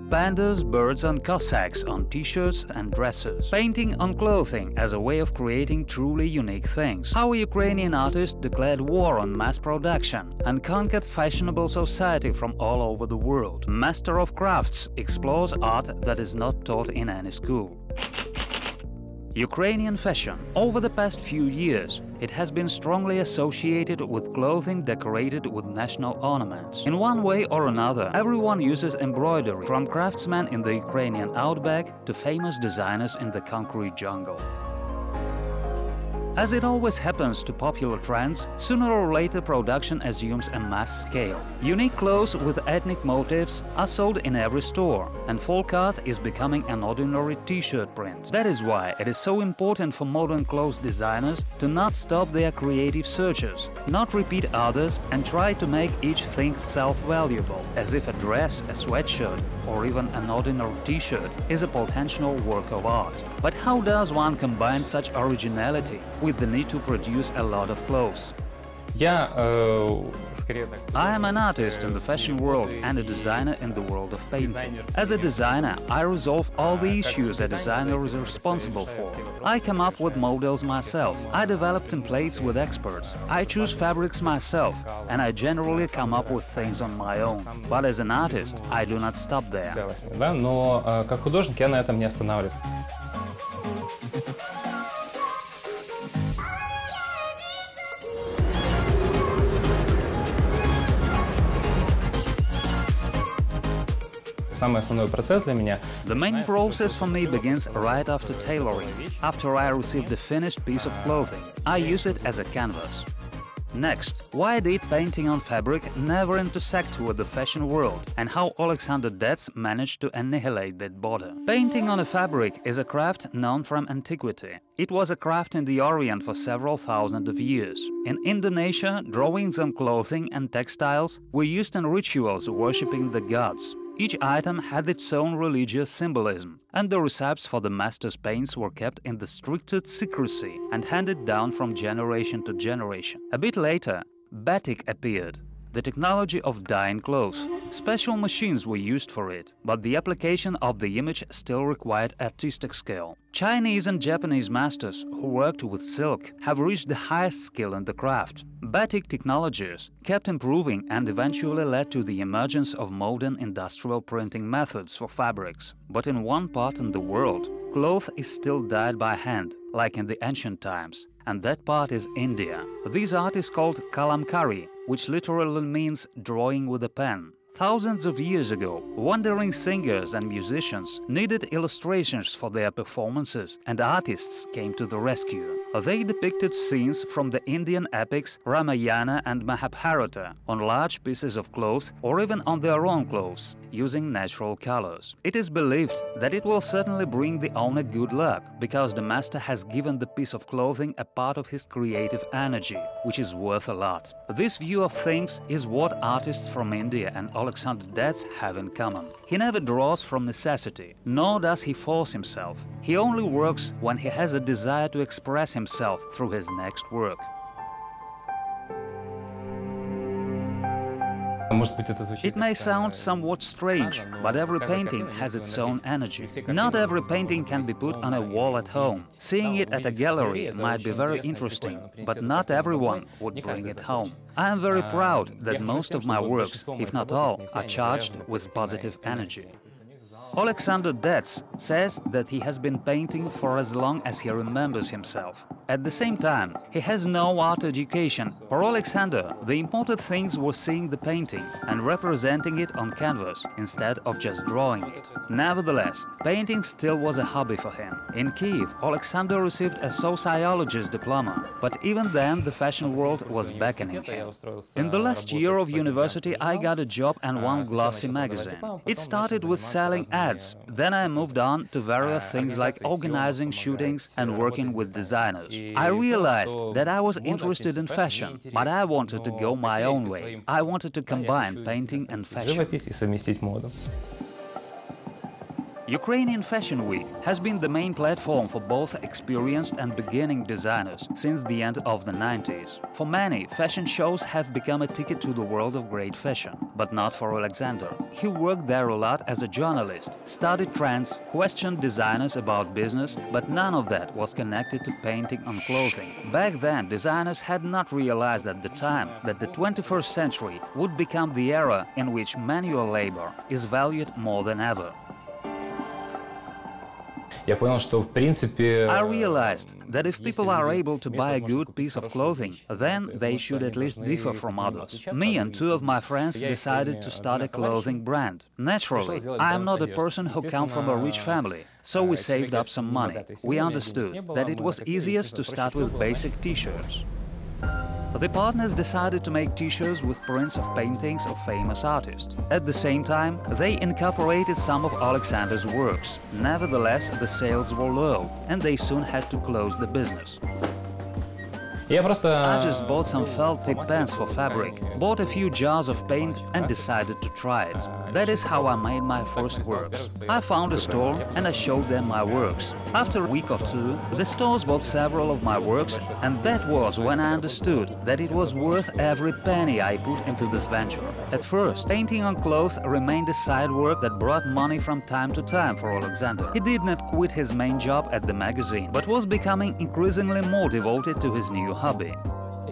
Pandas, birds and Cossacks on t-shirts and dresses. Painting on clothing as a way of creating truly unique things. How a Ukrainian artist declared war on mass production and conquered fashionable society from all over the world. Master of Crafts explores art that is not taught in any school. Ukrainian fashion. Over the past few years, it has been strongly associated with clothing decorated with national ornaments. In one way or another, everyone uses embroidery, from craftsmen in the Ukrainian outback to famous designers in the concrete jungle. As it always happens to popular trends, sooner or later production assumes a mass scale. Unique clothes with ethnic motifs are sold in every store, and folk art is becoming an ordinary t-shirt print. That is why it is so important for modern clothes designers to not stop their creative searches, not repeat others, and try to make each thing self-valuable, as if a dress, a sweatshirt, or even an ordinary t-shirt is a potential work of art. But how does one combine such originality with the need to produce a lot of clothes? I am an artist in the fashion world and a designer in the world of painting. As a designer, I resolve all the issues a designer is responsible for. I come up with models myself, I develop templates with experts, I choose fabrics myself, and I generally come up with things on my own. But as an artist, I do not stop there. Но как художник я на этом не останавливаюсь. The main process for me begins right after tailoring. After I receive the finished piece of clothing, I use it as a canvas. Next, why did painting on fabric never intersect with the fashion world, and how Oleksandr Dets managed to annihilate that border? Painting on a fabric is a craft known from antiquity. It was a craft in the Orient for several thousand of years. In Indonesia, drawings on clothing and textiles were used in rituals worshipping the gods. Each item had its own religious symbolism, and the recipes for the master's paints were kept in the strictest secrecy and handed down from generation to generation. A bit later, batik appeared, the technology of dyeing clothes. Special machines were used for it, but the application of the image still required artistic skill. Chinese and Japanese masters who worked with silk have reached the highest skill in the craft. Batik technologies kept improving and eventually led to the emergence of modern industrial printing methods for fabrics. But in one part in the world, cloth is still dyed by hand, like in the ancient times, and that part is India. This art is called kalamkari, which literally means drawing with a pen. Thousands of years ago, wandering singers and musicians needed illustrations for their performances, and artists came to the rescue. They depicted scenes from the Indian epics Ramayana and Mahabharata on large pieces of cloth or even on their own clothes, using natural colors. It is believed that it will certainly bring the owner good luck, because the master has given the piece of clothing a part of his creative energy, which is worth a lot. This view of things is what artists from India and Oleksandr Dets have in common. He never draws from necessity, nor does he force himself. He only works when he has a desire to express himself through his next work. It may sound somewhat strange, but every painting has its own energy. Not every painting can be put on a wall at home. Seeing it at a gallery might be very interesting, but not everyone would bring it home. I am very proud that most of my works, if not all, are charged with positive energy. Oleksandr Dets says that he has been painting for as long as he remembers himself. At the same time, he has no art education. For Oleksandr, the important things were seeing the painting and representing it on canvas instead of just drawing it. Nevertheless, painting still was a hobby for him. In Kiev, Oleksandr received a sociologist diploma, but even then the fashion world was beckoning him. In the last year of university, I got a job in one glossy magazine. It started with selling ads. Then I moved on to various things like organizing shootings and working with designers. I realized that I was interested in fashion, but I wanted to go my own way. I wanted to combine painting and fashion. Ukrainian Fashion Week has been the main platform for both experienced and beginning designers since the end of the 90s. For many, fashion shows have become a ticket to the world of great fashion. But not for Oleksandr. He worked there a lot as a journalist, studied trends, questioned designers about business, but none of that was connected to painting on clothing. Back then, designers had not realized at the time that the 21st century would become the era in which manual labor is valued more than ever. I realized that if people are able to buy a good piece of clothing, then they should at least differ from others. Me and two of my friends decided to start a clothing brand. Naturally, I am not a person who comes from a rich family, so we saved up some money. We understood that it was easiest to start with basic t-shirts. The partners decided to make t-shirts with prints of paintings of famous artists. At the same time, they incorporated some of Oleksandr's works. Nevertheless, the sales were low, and they soon had to close the business. I just bought some felt-tip pens for fabric, bought a few jars of paint and decided to try it. That is how I made my first works. I found a store and I showed them my works. After a week or two, the stores bought several of my works, and that was when I understood that it was worth every penny I put into this venture. At first, painting on clothes remained a side work that brought money from time to time for Oleksandr. He did not quit his main job at the magazine, but was becoming increasingly more devoted to his new hobby.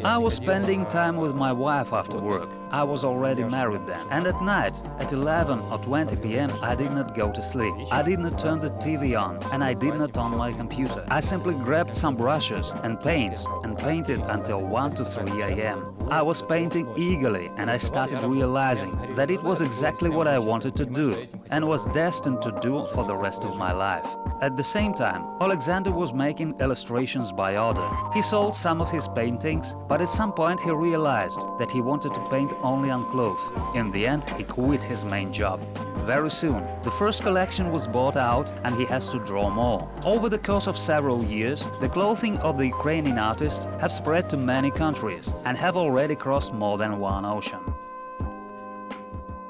I was spending time with my wife after work. I was already married then, and at night, at 11 or 20 p.m. I did not go to sleep. I did not turn the TV on, and I did not on my computer. I simply grabbed some brushes and paints and painted until 1 to 3 a.m. I was painting eagerly, and I started realizing that it was exactly what I wanted to do and was destined to do for the rest of my life. At the same time, Oleksandr was making illustrations by order. He sold some of his paintings, but at some point he realized that he wanted to paint only on clothes. In the end, he quit his main job. Very soon, the first collection was bought out and he has to draw more. Over the course of several years, the clothing of the Ukrainian artists have spread to many countries and have already crossed more than one ocean.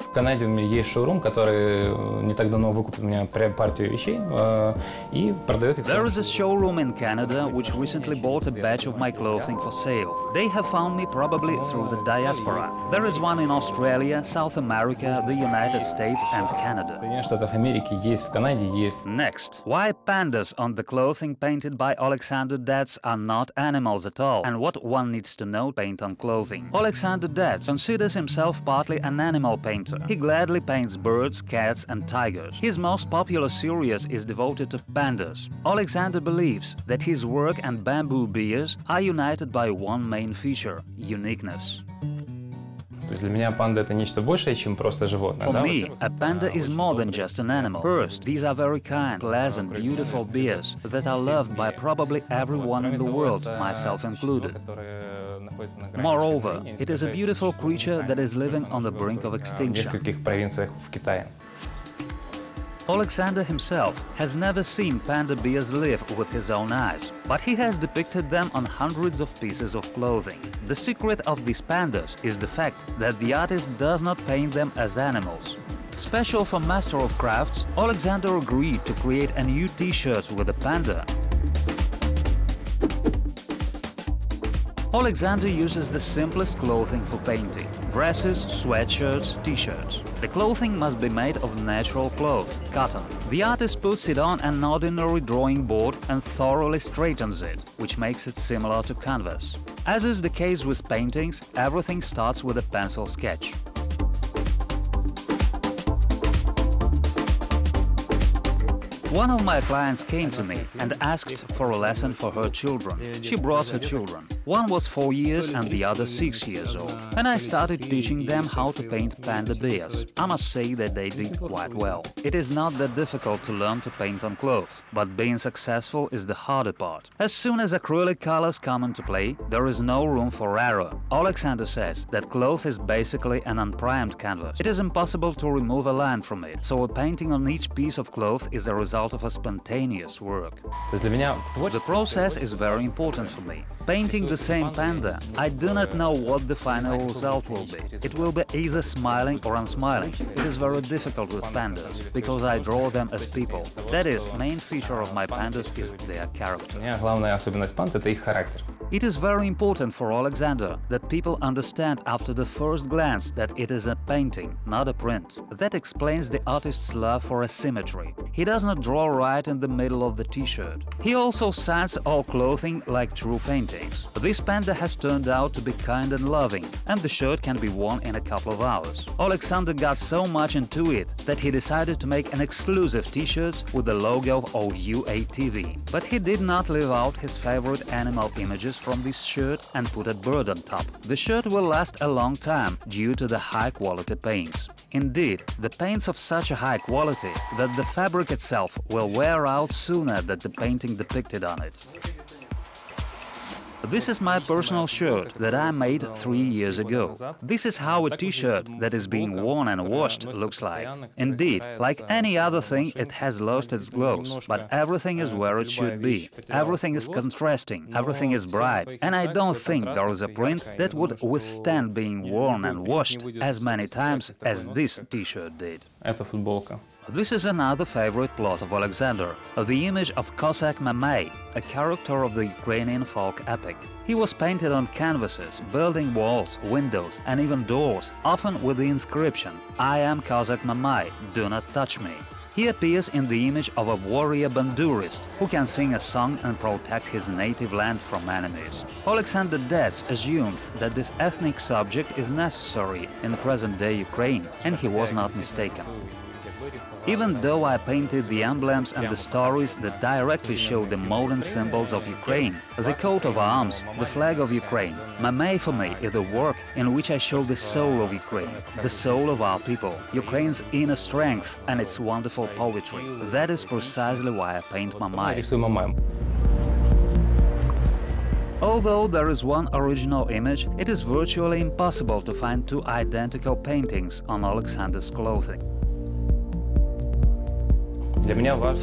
В Канаде у меня есть шоурум, который не так давно выкупил у меня партию вещей и продает их. There is a showroom in Canada which recently bought a batch of my clothing for sale. They have found me probably through the diaspora. There is one in Australia, South America, the United States and Canada. В Соединенных Штатах Америки есть, в Канаде есть. Next, why pandas on the clothing painted by Oleksandr Dets are not animals at all, and what one needs to know paint on clothing. Oleksandr Dets considers himself partly an animal painter. He gladly paints birds, cats and tigers. His most popular series is devoted to pandas. Oleksandr believes that his work and bamboo bears are united by one main feature – uniqueness. Для меня панда это нечто большее, чем просто животное. For me, a panda is more than just an animal. First, these are very kind, pleasant, beautiful bears that are loved by probably everyone in the world, myself included. Moreover, it is a beautiful creature that is living on the brink of extinction. Oleksandr himself has never seen panda bears live with his own eyes, but he has depicted them on hundreds of pieces of clothing. The secret of these pandas is the fact that the artist does not paint them as animals. Special for Master of Crafts, Oleksandr agreed to create a new t-shirt with a panda. Oleksandr uses the simplest clothing for painting – dresses, sweatshirts, t-shirts. The clothing must be made of natural cloth, cotton. The artist puts it on an ordinary drawing board and thoroughly straightens it, which makes it similar to canvas. As is the case with paintings, everything starts with a pencil sketch. One of my clients came to me and asked for a lesson for her children. She brought her children. One was 4 years and the other 6 years old. And I started teaching them how to paint panda bears. I must say that they did quite well. It is not that difficult to learn to paint on cloth, but being successful is the harder part. As soon as acrylic colors come into play, there is no room for error. Oleksandr says that cloth is basically an unprimed canvas. It is impossible to remove a line from it, so a painting on each piece of cloth is a result of a spontaneous work. The process is very important for me. Painting the same panda, I do not know what the final result will be. It will be either smiling or unsmiling. It is very difficult with pandas, because I draw them as people. That is, main feature of my pandas is their character. Главная особенность панд – это их характер. It is very important for Oleksandr that people understand after the first glance that it is a painting, not a print. That explains the artist's love for asymmetry. He does not draw right in the middle of the t-shirt. He also signs all clothing like true paintings. This panda has turned out to be kind and loving, and the shirt can be worn in a couple of hours. Oleksandr got so much into it that he decided to make an exclusive t-shirts with the logo of UATV. But he did not leave out his favorite animal images from this shirt and put a bird on top. The shirt will last a long time due to the high-quality paints. Indeed, the paints of such a high quality that the fabric itself will wear out sooner than the painting depicted on it. This is my personal shirt that I made 3 years ago. This is how a t-shirt that is being worn and washed looks like. Indeed, like any other thing, it has lost its glows, but everything is where it should be. Everything is contrasting, everything is bright, and I don't think there is a print that would withstand being worn and washed as many times as this t-shirt did. Это футболка. This is another favorite plot of Oleksandr, the image of Cossack Mamay, a character of the Ukrainian folk epic. He was painted on canvases, building walls, windows and even doors, often with the inscription, "I am Cossack Mamay, do not touch me." He appears in the image of a warrior bandurist who can sing a song and protect his native land from enemies. Oleksandr Dets assumed that this ethnic subject is necessary in present-day Ukraine, and he was not mistaken. Even though I painted the emblems and the stories that directly show the modern symbols of Ukraine, the coat of arms, the flag of Ukraine, Mamay for me is a work in which I show the soul of Ukraine, the soul of our people, Ukraine's inner strength and its wonderful poetry. That is precisely why I paint Mamay. Although there is one original image, it is virtually impossible to find two identical paintings on Oleksandr's clothing.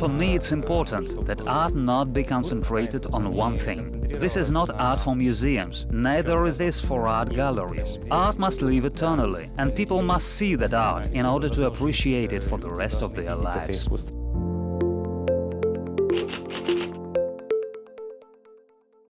For me, it's important that art not be concentrated on one thing. This is not art for museums, neither is this for art galleries. Art must live eternally, and people must see that art in order to appreciate it for the rest of their lives.